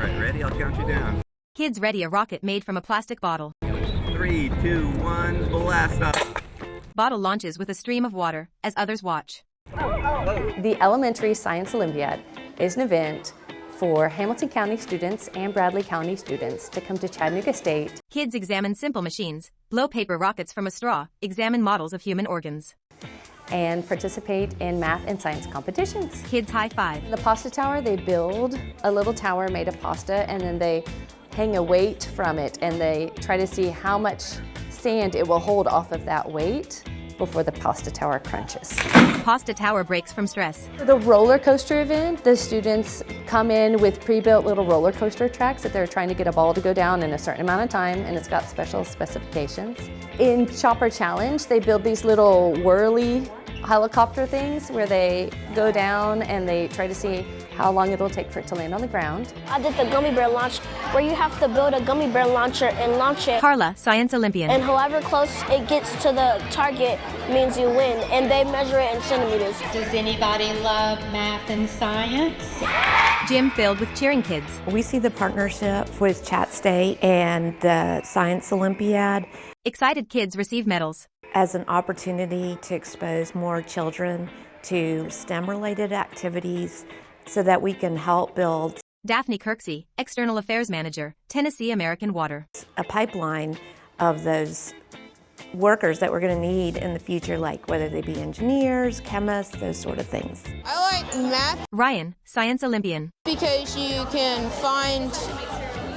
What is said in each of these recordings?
right, ready? I'll count you down. Kids ready a rocket made from a plastic bottle. 3, 2, 1, blast off. Bottle launches with a stream of water as others watch. The Elementary Science Olympiad is an event for Hamilton County students and Bradley County students to come to Chattanooga State. Kids examine simple machines, blow paper rockets from a straw, examine models of human organs, And participate in math and science competitions. Kids high five. In the pasta tower, they build a little tower made of pasta, and then they hang a weight from it, and they try to see how much sand it will hold off of that weight before the pasta tower crunches. Pasta tower breaks from stress. For the roller coaster event, the students come in with pre-built little roller coaster tracks that they're trying to get a ball to go down in a certain amount of time, and it's got special specifications. In Chopper Challenge, they build these little whirly helicopter things where they go down and they try to see how long it will take for it to land on the ground. I did the gummy bear launch, where you have to build a gummy bear launcher and launch it. Carla, Science Olympian. And however close it gets to the target means you win, and they measure it in centimeters. Does anybody love math and science? Gym filled with cheering kids. We see the partnership with ChattState and the Science Olympiad Excited kids receive medals. as an opportunity to expose more children to STEM-related activities so that we can help build Daphne Kirksey, External Affairs Manager, Tennessee American Water. a pipeline of those workers that we're going to need in the future, like whether they be engineers, chemists, those sort of things. I like math Ryan, Science Olympian. because you can find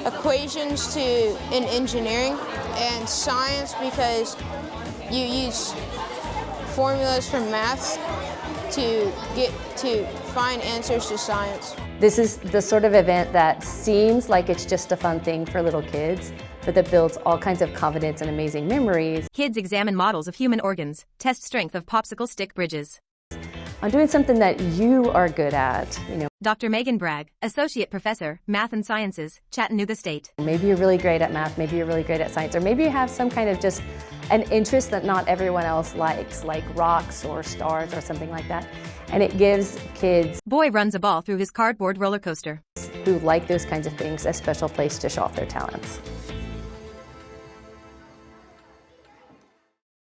equations in engineering, and science because you use formulas from math to find answers to science. This is the sort of event that seems like it's just a fun thing for little kids, but that builds all kinds of confidence and amazing memories. Kids examine models of human organs, test strength of popsicle stick bridges. On doing something that you are good at, Dr. Megan Bragg, Associate Professor, Math and Sciences, Chattanooga State. maybe you're really great at math, maybe you're really great at science, or maybe you have some kind of just an interest that not everyone else likes, like rocks or stars or something like that. And it gives kids Boy runs a ball through his cardboard roller coaster. who like those kinds of things a special place to show off their talents.